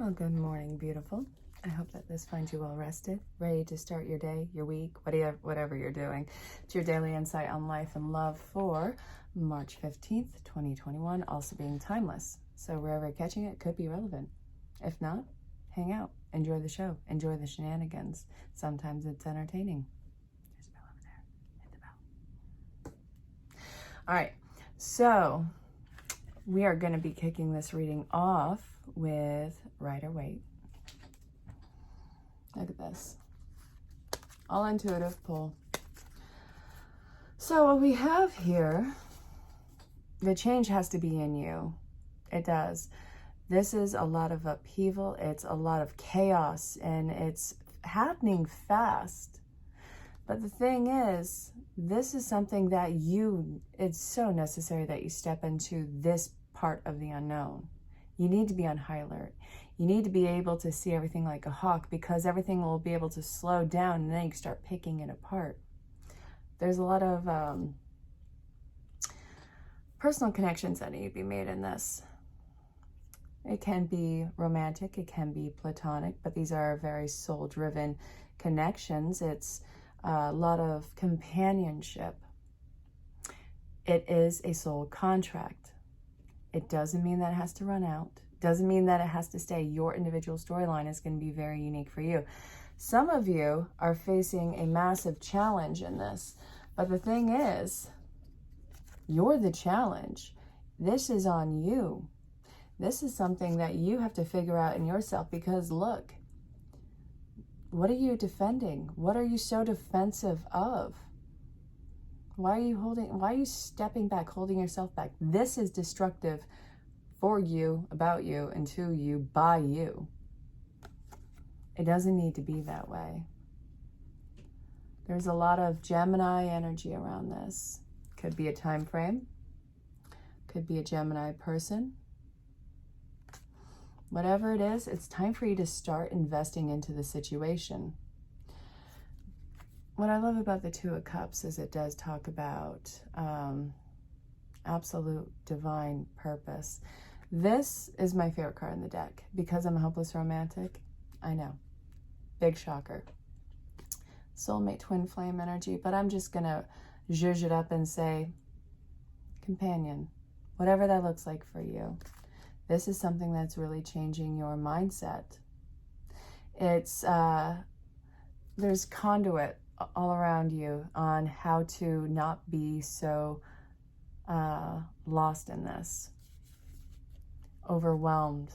Well, good morning, beautiful. I hope that this finds you well rested, ready to start your day, your week, whatever you're doing. It's your daily insight on life and love for March 15th, 2021, also being timeless. So wherever you're catching it could be relevant. If not, hang out, enjoy the show, enjoy the shenanigans. Sometimes it's entertaining. There's a bell over there. Hit the bell. All right, so we are going to be kicking this reading off with Rider-Waite. Look at this. All intuitive pull. So what we have here, the change has to be in you. It does. This is a lot of upheaval. It's a lot of chaos, and it's happening fast. But the thing is, this is something that it's so necessary that you step into this part of the unknown. You need to be on high alert. You need to be able to see everything like a hawk, because everything will be able to slow down and then you can start picking it apart. There's a lot of personal connections that need to be made in this. It can be romantic, it can be platonic, but these are very soul-driven connections. It's a lot of companionship. It is a soul contract. It doesn't mean that it has to run out. Doesn't mean that it has to stay. Your individual storyline is going to be very unique for you. Some of you are facing a massive challenge in this, but the thing is, you're the challenge. This is on you. This is something that you have to figure out in yourself, because look, what are you defending? What are you so defensive of? Why are you stepping back, holding yourself back? This is destructive for you, about you, and to you, by you. It doesn't need to be that way. There's a lot of Gemini energy around this. Could be a time frame. Could be a Gemini person. Whatever it is, it's time for you to start investing into the situation. What I love about the Two of Cups is it does talk about absolute divine purpose. This is my favorite card in the deck because I'm a hopeless romantic. I know. Big shocker. Soulmate twin flame energy, but I'm just going to zhuzh it up and say companion, whatever that looks like for you. This is something that's really changing your mindset. It's, there's conduit all around you on how to not be so lost in this, overwhelmed.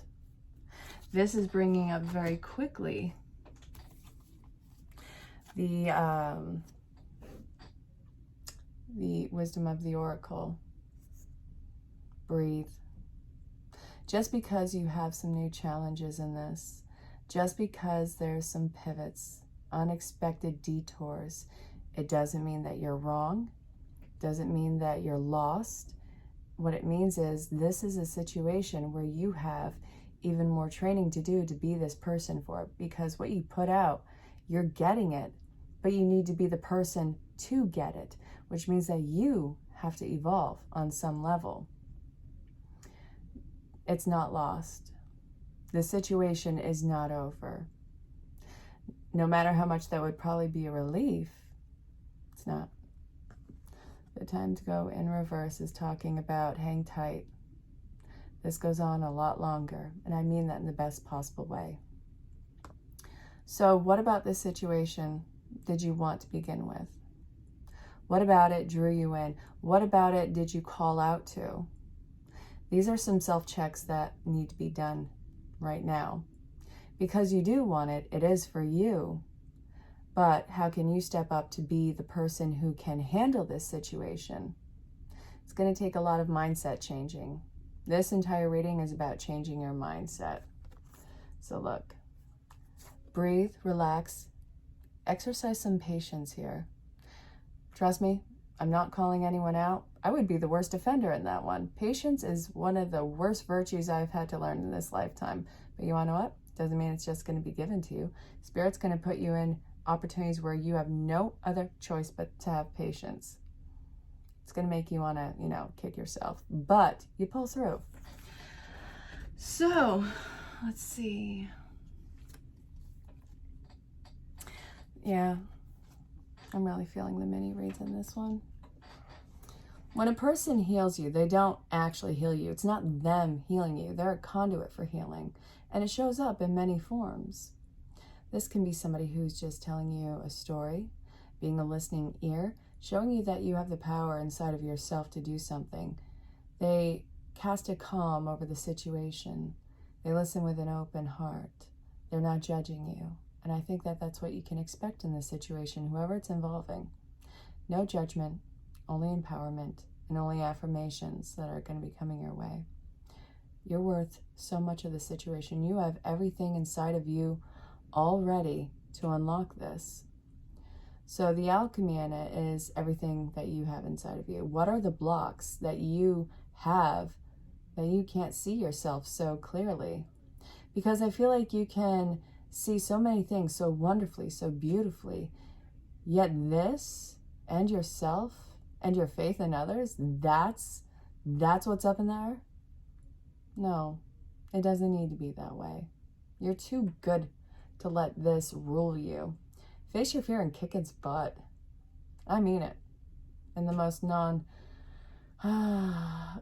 This is bringing up very quickly the wisdom of the oracle. Breathe. Just because you have some new challenges in this, just because there's some pivots, unexpected detours, it doesn't mean that you're wrong. Doesn't mean that you're lost. What it means is this is a situation where you have even more training to do to be this person for it, because what you put out, you're getting it, but you need to be the person to get it, which means that you have to evolve on some level. It's not lost. The situation is not over. No matter how much that would probably be a relief, it's not. The time to go in reverse is talking about hang tight. This goes on a lot longer, and I mean that in the best possible way. So what about this situation did you want to begin with? What about it drew you in? What about it did you call out to? These are some self-checks that need to be done right now. Because you do want it, it is for you. But how can you step up to be the person who can handle this situation? It's going to take a lot of mindset changing. This entire reading is about changing your mindset. So look, breathe, relax, exercise some patience here. Trust me, I'm not calling anyone out. I would be the worst offender in that one. Patience is one of the worst virtues I've had to learn in this lifetime. But you want to know what? Doesn't mean it's just going to be given to you. Spirit's going to put you in opportunities where you have no other choice but to have patience. It's going to make you want to, kick yourself. But you pull through. So Let's see. Yeah, I'm really feeling the mini reads in this one. When a person heals you, they don't actually heal you. It's not them healing you. They're a conduit for healing. And it shows up in many forms. This can be somebody who's just telling you a story, being a listening ear, showing you that you have the power inside of yourself to do something. They cast a calm over the situation. They listen with an open heart. They're not judging you. And I think that that's what you can expect in this situation, whoever it's involving. No judgment, only empowerment, and only affirmations that are going to be coming your way. You're worth so much of the situation. You have everything inside of you all ready to unlock this. So the alchemy in it is everything that you have inside of you. What are the blocks that you have that you can't see yourself so clearly? Because I feel like you can see so many things so wonderfully, so beautifully, yet this and yourself and your faith in others, that's what's up in there? No, it doesn't need to be that way. You're too good to let this rule you. Face your fear and kick its butt. I mean it. In the most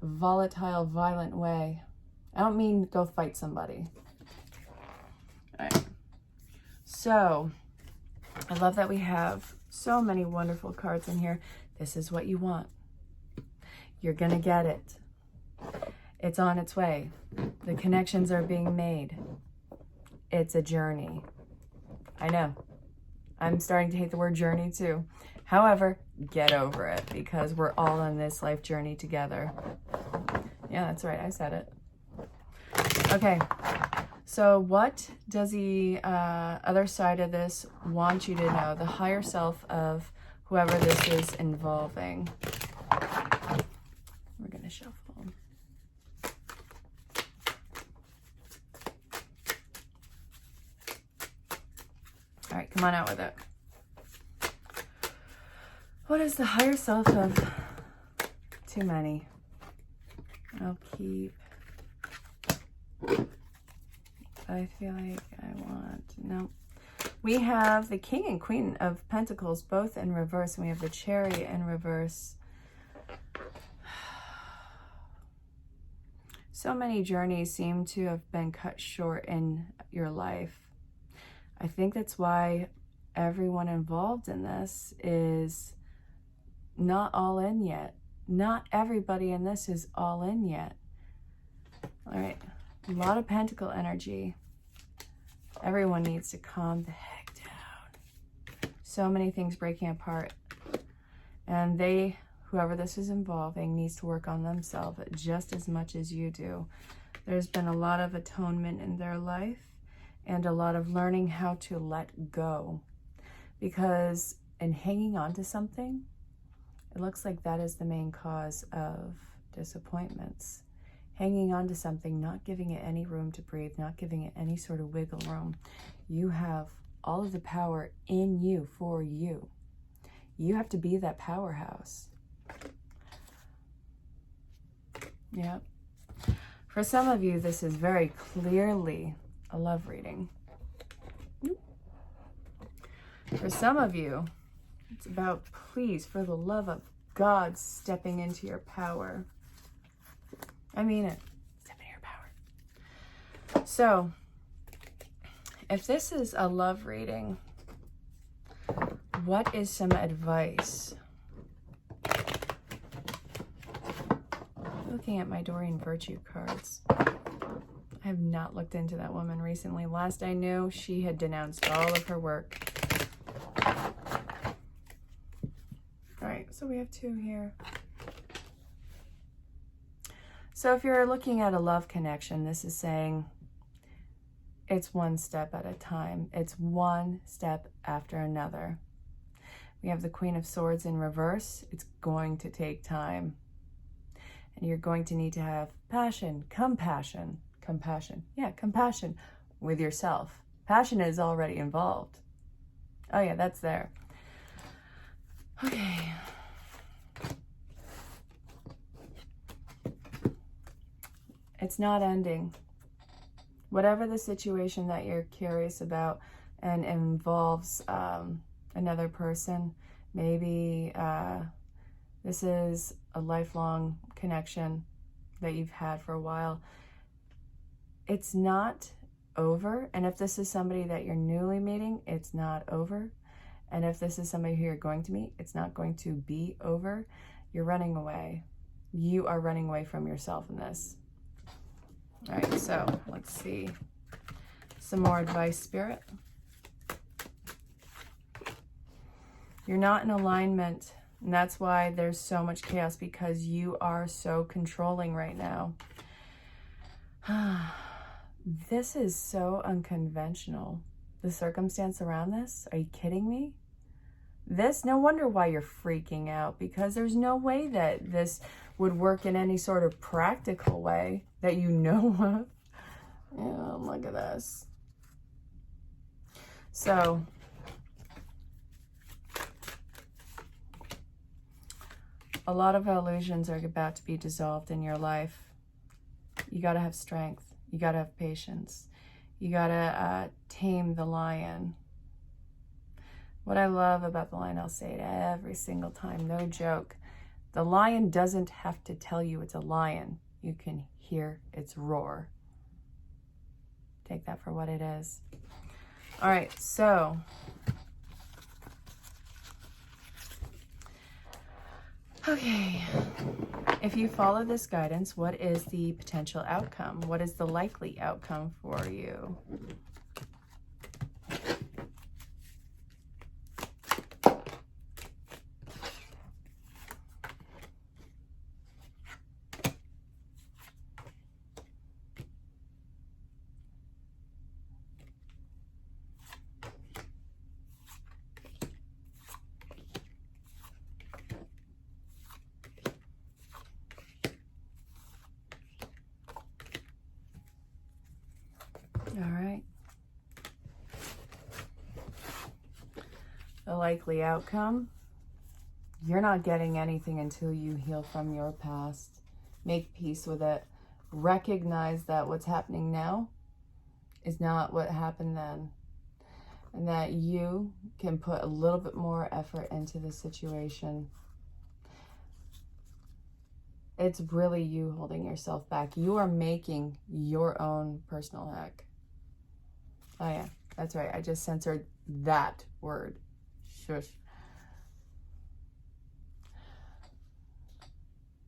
volatile, violent way. I don't mean go fight somebody. All right. So, I love that we have so many wonderful cards in here. This is what you want. You're going to get it. It's on its way. The connections are being made. It's a journey. I know. I'm starting to hate the word journey too. However, get over it because we're all on this life journey together. Yeah, that's right. I said it. Okay. So what does the other side of this want you to know? The higher self of whoever this is involving. We're going to shuffle. All right, come on out with it. What is the higher self of too many? I'll keep. I feel like I want, no. We have the King and Queen of Pentacles both in reverse, and we have the Chariot in reverse. So many journeys seem to have been cut short in your life. I think that's why everyone involved in this is not all in yet. Not everybody in this is all in yet. All right, a lot of Pentacle energy. Everyone needs to calm the heck down. So many things breaking apart. And whoever this is involving, needs to work on themselves just as much as you do. There's been a lot of atonement in their life and a lot of learning how to let go. Because in hanging on to something, it looks like that is the main cause of disappointments. Hanging on to something, not giving it any room to breathe, not giving it any sort of wiggle room. You have all of the power in you for you. You have to be that powerhouse. Yep. For some of you, this is very clearly a love reading. For some of you, it's about, please, for the love of God, stepping into your power. I mean it. Step into your power. So, if this is a love reading, what is some advice? Looking at my Doreen Virtue cards. I have not looked into that woman recently. Last I knew, she had denounced all of her work. All right, so we have two here. So if you're looking at a love connection, this is saying it's one step at a time. It's one step after another. We have the Queen of Swords in reverse. It's going to take time. And you're going to need to have passion, compassion with yourself. Passion is already involved. Oh yeah, that's there. Okay. It's not ending. Whatever the situation that you're curious about and involves another person, maybe this is a lifelong connection that you've had for a while. It's not over. And if this is somebody that you're newly meeting, it's not over. And if this is somebody who you're going to meet, it's not going to be over. You're running away. You are running away from yourself in this. All right, so let's see. Some more advice, Spirit. You're not in alignment, and that's why there's so much chaos, because you are so controlling right now. This is so unconventional. The circumstance around this, are you kidding me? This, no wonder why you're freaking out, because there's no way that this would work in any sort of practical way that you know of. Yeah, look at this. So, a lot of illusions are about to be dissolved in your life. You got to have strength. You got to have patience. You got to tame the lion. What I love about the lion, I'll say it every single time, no joke. The lion doesn't have to tell you it's a lion. You can hear its roar. Take that for what it is. All right, so okay. If you follow this guidance, what is the potential outcome? What is the likely outcome for you? All right. The likely outcome, you're not getting anything until you heal from your past. Make peace with it. Recognize that what's happening now is not what happened then. And that you can put a little bit more effort into the situation. It's really you holding yourself back. You are making your own personal heck. Oh yeah, that's right. I just censored that word. Shush.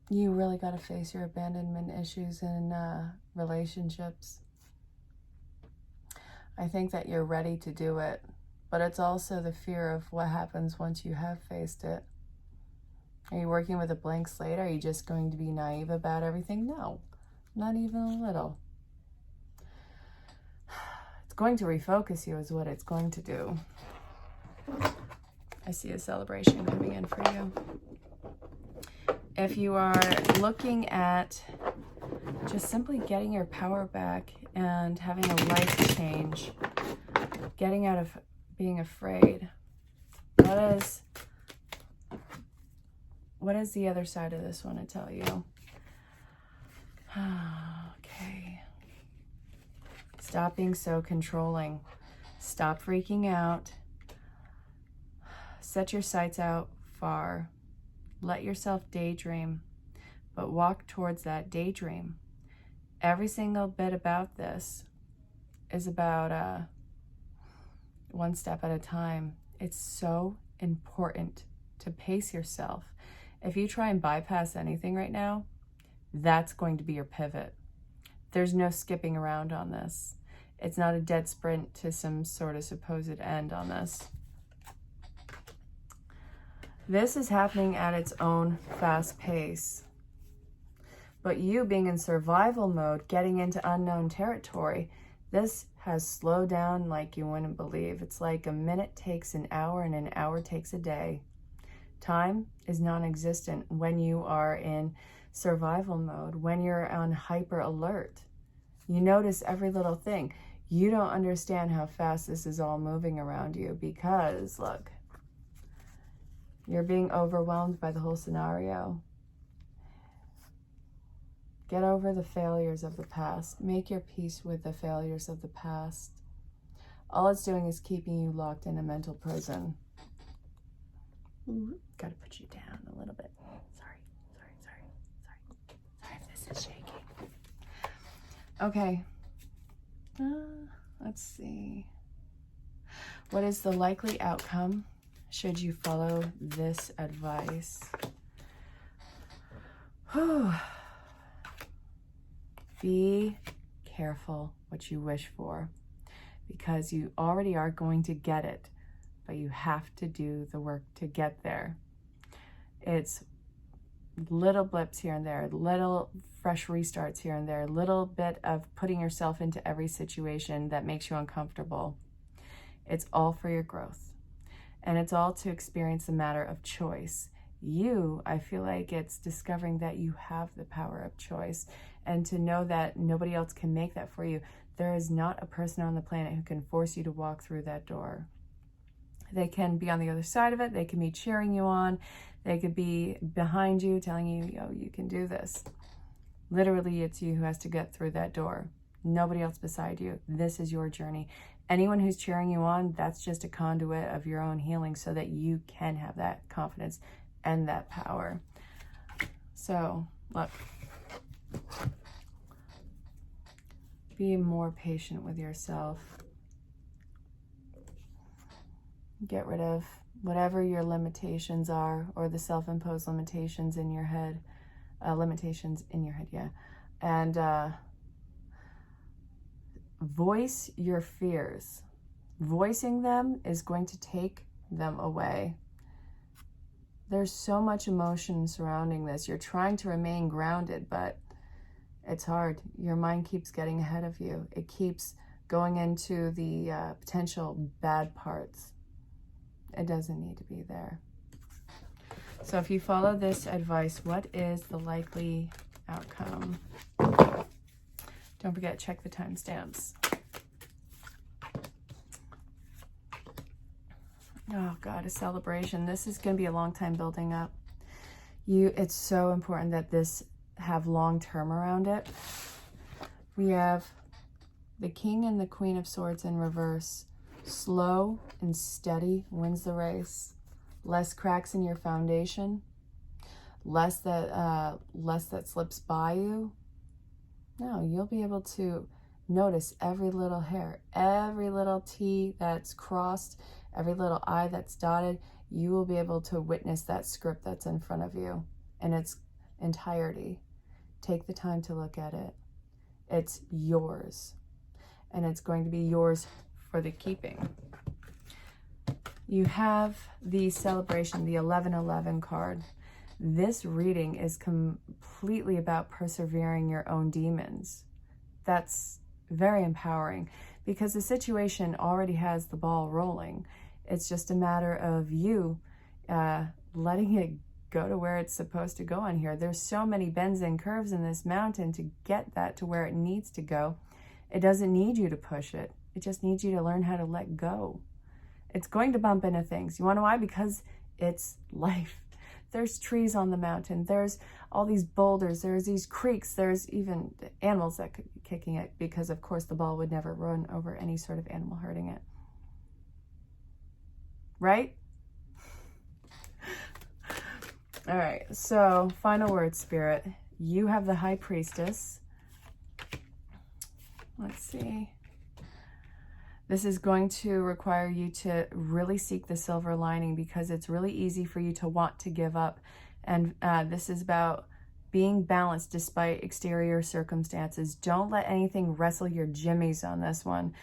You really got to face your abandonment issues in relationships. I think that you're ready to do it, but it's also the fear of what happens once you have faced it. Are you working with a blank slate? Are you just going to be naive about everything? No, not even a little. It's going to refocus you is what it's going to do. I see a celebration coming in for you. If you are looking at just simply getting your power back and having a life change, getting out of being afraid, what is the other side of this want to tell you? Okay. Stop being so controlling. Stop freaking out. Set your sights out far. Let yourself daydream, but walk towards that daydream. Every single bit about this is about one step at a time. It's so important to pace yourself. If you try and bypass anything right now, that's going to be your pivot. There's no skipping around on this. It's not a dead sprint to some sort of supposed end on this. This is happening at its own fast pace. But you being in survival mode, getting into unknown territory, this has slowed down like you wouldn't believe. It's like a minute takes an hour and an hour takes a day. Time is non-existent when you are in survival mode, when you're on hyper alert. You notice every little thing. You don't understand how fast this is all moving around you because, look, you're being overwhelmed by the whole scenario. Get over the failures of the past. Make your peace with the failures of the past. All it's doing is keeping you locked in a mental prison. Ooh, gotta put you down a little bit. Sorry if this is shaking. Okay. Let's see. What is the likely outcome should you follow this advice? Whew. Be careful what you wish for, because you already are going to get it, but you have to do the work to get there. It's little blips here and there, little fresh restarts here and there, little bit of putting yourself into every situation that makes you uncomfortable. It's all for your growth, and it's all to experience a matter of choice. I feel like it's discovering that you have the power of choice, and to know that nobody else can make that for you. There is not a person on the planet who can force you to walk through that door. They can be on the other side of it. They can be cheering you on. They could be behind you telling you, yo, you can do this. Literally, it's you who has to get through that door. Nobody else beside you. This is your journey. Anyone who's cheering you on, that's just a conduit of your own healing so that you can have that confidence and that power. So, look. Be more patient with yourself. Get rid of whatever your limitations are, or the self-imposed limitations in your head. And voice your fears. Voicing them is going to take them away. There's so much emotion surrounding this. You're trying to remain grounded, but it's hard. Your mind keeps getting ahead of you. It keeps going into the potential bad parts. It doesn't need to be there. So if you follow this advice, what is the likely outcome? Don't forget, check the timestamps. Oh God, a celebration. This is going to be a long time building up. It's so important that this have long term around it. We have the King and the Queen of Swords in reverse. Slow and steady wins the race. Less cracks in your foundation. Less that slips by you. No, you'll be able to notice every little hair, every little T that's crossed, every little I that's dotted. You will be able to witness that script that's in front of you in its entirety. Take the time to look at it. It's yours, and it's going to be yours for the keeping. You have the celebration, the 1111 card. This reading is completely about persevering your own demons. That's very empowering, because the situation already has the ball rolling. It's just a matter of you letting it go to where it's supposed to go on here. There's so many bends and curves in this mountain to get that to where it needs to go. It doesn't need you to push it. It just needs you to learn how to let go. It's going to bump into things. You want to know why? Because it's life. There's trees on the mountain. There's all these boulders. There's these creeks. There's even animals that could be kicking it, because of course the ball would never run over any sort of animal hurting it. Right? All right, so final word, Spirit. You have the High Priestess. Let's see. This is going to require you to really seek the silver lining, because it's really easy for you to want to give up. And this is about being balanced despite exterior circumstances. Don't let anything wrestle your jimmies on this one.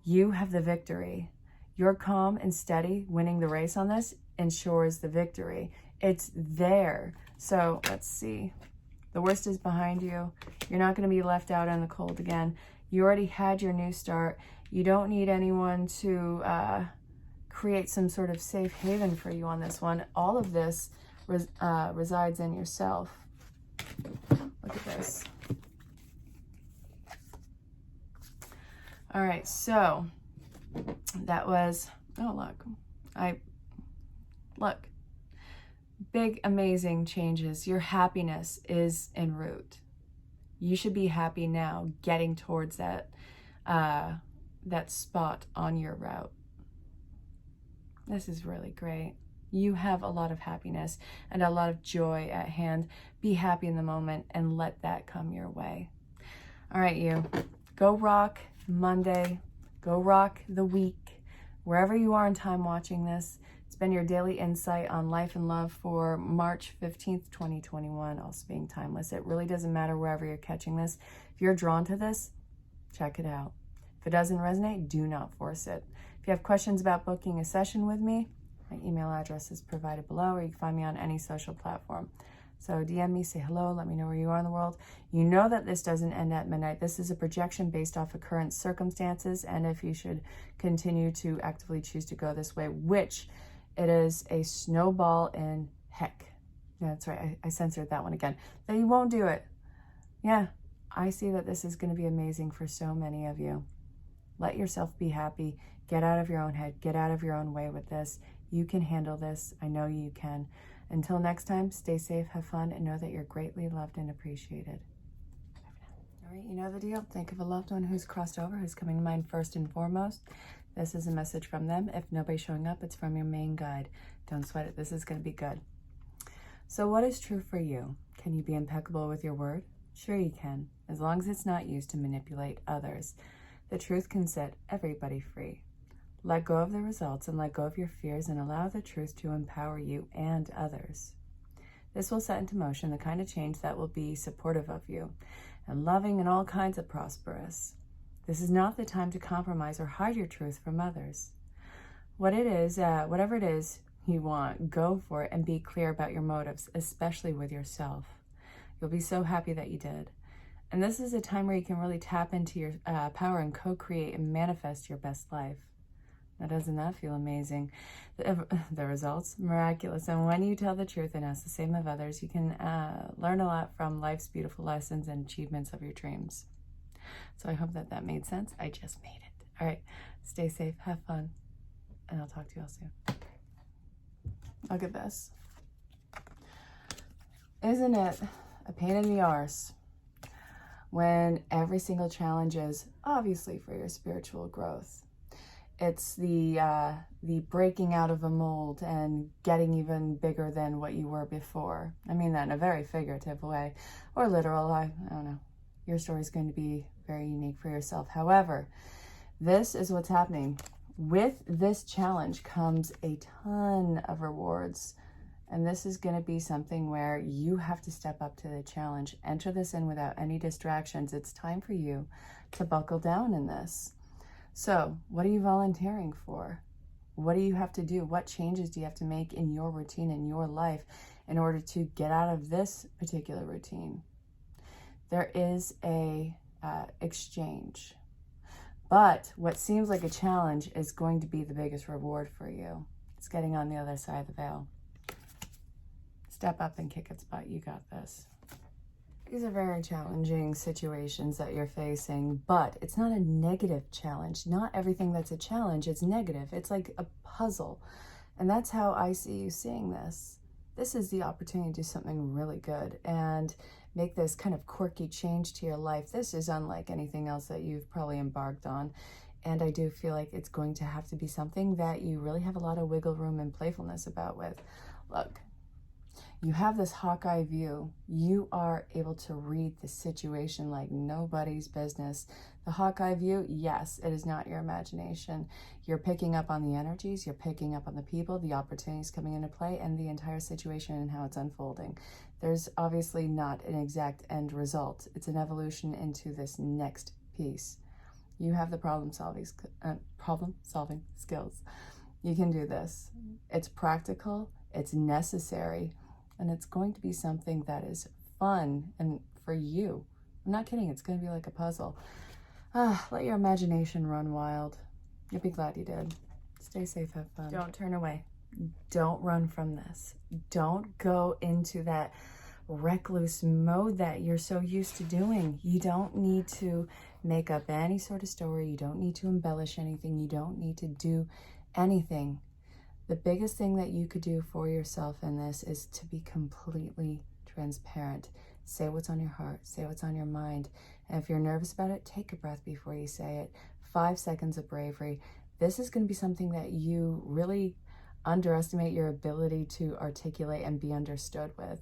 You have the victory. You're calm and steady. Winning the race on this ensures the victory. It's there. So let's see. The worst is behind you. You're not going to be left out in the cold again. You already had your new start. You don't need anyone to create some sort of safe haven for you on this one. All of this resides in yourself. Look at this. All right, so that was, oh, look. Big, amazing changes. Your happiness is en route. You should be happy now getting towards that, that spot on your route. This is really great. You have a lot of happiness and a lot of joy at hand. Be happy in the moment and let that come your way. All right, you. Go rock Monday. Go rock the week. Wherever you are in time watching this, it's been your daily insight on life and love for March 15th, 2021, also being timeless. It really doesn't matter wherever you're catching this. If you're drawn to this, check it out. If it doesn't resonate, do not force it. If you have questions about booking a session with me, my email address is provided below, or you can find me on any social platform. So DM me, say hello, let me know where you are in the world. You know that this doesn't end at midnight. This is a projection based off of current circumstances, and if you should continue to actively choose to go this way, which it is a snowball in heck. Yeah, that's right, I censored that one again. That you won't do it. Yeah, I see that this is going to be amazing for so many of you. Let yourself be happy. Get out of your own head. Get out of your own way with this. You can handle this. I know you can. Until next time, stay safe, have fun, and know that you're greatly loved and appreciated. All right, you know the deal. Think of a loved one who's crossed over, who's coming to mind first and foremost. This is a message from them. If nobody's showing up, it's from your main guide. Don't sweat it. This is going to be good. So what is true for you? Can you be impeccable with your word? Sure you can, as long as it's not used to manipulate others. The truth can set everybody free. Let go of the results and let go of your fears and allow the truth to empower you and others. This will set into motion the kind of change that will be supportive of you and loving and all kinds of prosperous. This is not the time to compromise or hide your truth from others. Whatever it is you want, go for it and be clear about your motives, especially with yourself. You'll be so happy that you did. And this is a time where you can really tap into your power and co-create and manifest your best life. Now, doesn't that feel amazing? The results, miraculous. And when you tell the truth and ask the same of others, you can learn a lot from life's beautiful lessons and achievements of your dreams. So I hope that made sense. I just made it. All right, stay safe, have fun, and I'll talk to you all soon. Look at this. Isn't it a pain in the arse when every single challenge is obviously for your spiritual growth? It's the breaking out of a mold and getting even bigger than what you were before. I mean that in a very figurative way, or literal. I don't know. Your story is going to be very unique for yourself. However, this is what's happening. With this challenge comes a ton of rewards. And this is going to be something where you have to step up to the challenge. Enter this in without any distractions. It's time for you to buckle down in this. So, what are you volunteering for? What do you have to do? What changes do you have to make in your routine, in your life, in order to get out of this particular routine? There is a exchange. But what seems like a challenge is going to be the biggest reward for you. It's getting on the other side of the veil. Step up and kick its butt. You got this. These are very challenging situations that you're facing, but it's not a negative challenge. Not everything that's a challenge is negative. It's like a puzzle. And that's how I see you seeing this. This is the opportunity to do something really good and make this kind of quirky change to your life. This is unlike anything else that you've probably embarked on. And I do feel like it's going to have to be something that you really have a lot of wiggle room and playfulness about with. Look. You have this Hawkeye view. You are able to read the situation like nobody's business. The Hawkeye view, yes, it is not your imagination. You're picking up on the energies, you're picking up on the people, the opportunities coming into play, and the entire situation and how it's unfolding. There's obviously not an exact end result. It's an evolution into this next piece. You have the problem-solving skills. You can do this. It's practical, it's necessary, and it's going to be something that is fun and for you. I'm not kidding. It's going to be like a puzzle. Let your imagination run wild. You'll be glad you did. Stay safe. Have fun. Don't turn away. Don't run from this. Don't go into that recluse mode that you're so used to doing. You don't need to make up any sort of story. You don't need to embellish anything. You don't need to do anything. The biggest thing that you could do for yourself in this is to be completely transparent. Say what's on your heart. Say what's on your mind. And if you're nervous about it, take a breath before you say it. 5 seconds of bravery. This is going to be something that you really underestimate your ability to articulate and be understood with.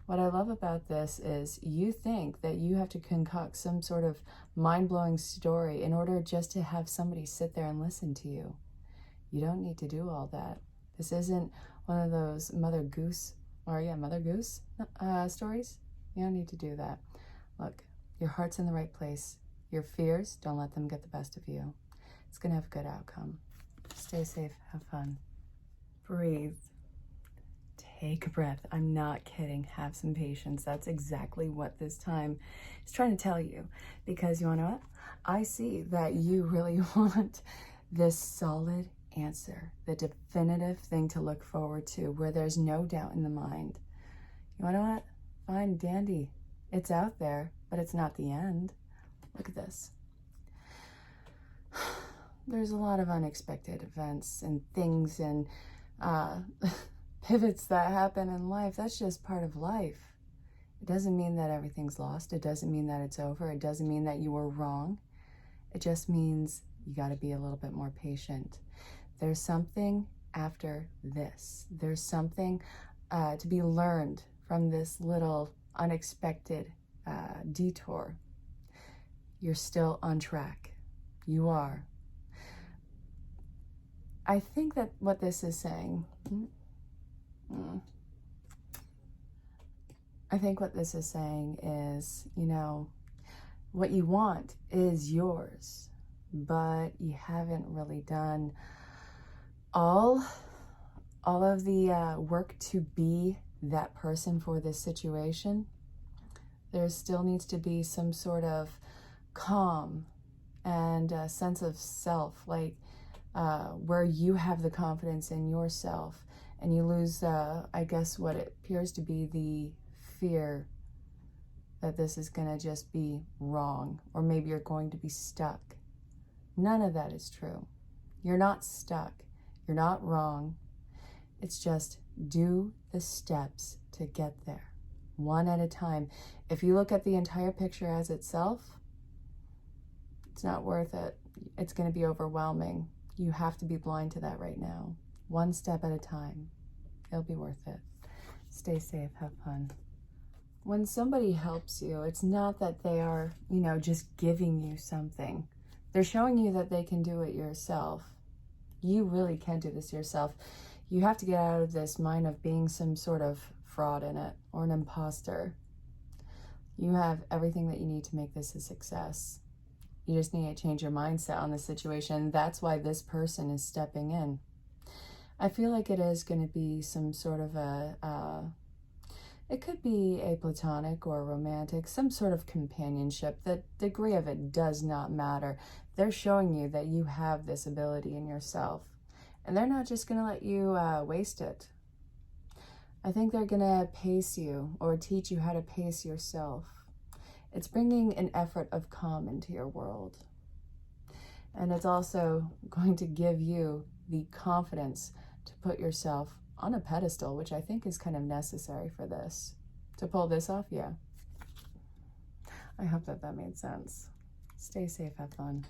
What I love about this is you think that you have to concoct some sort of mind-blowing story in order just to have somebody sit there and listen to you. You don't need to do all that. This isn't one of those Mother Goose stories. You don't need to do that. Look, your heart's in the right place. Your fears, don't let them get the best of you. It's going to have a good outcome. Stay safe. Have fun. Breathe. Take a breath. I'm not kidding. Have some patience. That's exactly what this time is trying to tell you. Because you want to know what? I see that you really want this solid answer, the definitive thing to look forward to, where there's no doubt in the mind. You want to know what? Fine, dandy. It's out there, but it's not the end. Look at this. There's a lot of unexpected events and things and pivots that happen in life. That's just part of life. It doesn't mean that everything's lost. It doesn't mean that it's over. It doesn't mean that you were wrong. It just means you got to be a little bit more patient. There's something after this. There's something to be learned from this little unexpected detour. You're still on track. You are. I think that what this is saying, I think what this is saying is, you know, what you want is yours, but you haven't really done all of the work to be that person for this situation. There still needs to be some sort of calm and a sense of self, like where you have the confidence in yourself and you lose, I guess, what it appears to be the fear that this is going to just be wrong, or maybe you're going to be stuck. None of that is true. You're not stuck. You're not wrong. It's just do the steps to get there, one at a time. If you look at the entire picture as itself, it's not worth it. It's going to be overwhelming. You have to be blind to that right now. One step at a time. It'll be worth it. Stay safe. Have fun. When somebody helps you, it's not that they are, you know, just giving you something. They're showing you that they can do it yourself. You really can do this yourself. You have to get out of this mind of being some sort of fraud in it or an imposter. You have everything that you need to make this a success. You just need to change your mindset on the situation. That's why this person is stepping in. I feel like it is going to be some sort of it could be a platonic or romantic, some sort of companionship. The degree of it does not matter. They're showing you that you have this ability in yourself. And they're not just going to let you waste it. I think they're going to pace you or teach you how to pace yourself. It's bringing an effort of calm into your world. And it's also going to give you the confidence to put yourself on a pedestal, which I think is kind of necessary for this. To pull this off, yeah. I hope that made sense. Stay safe, have fun.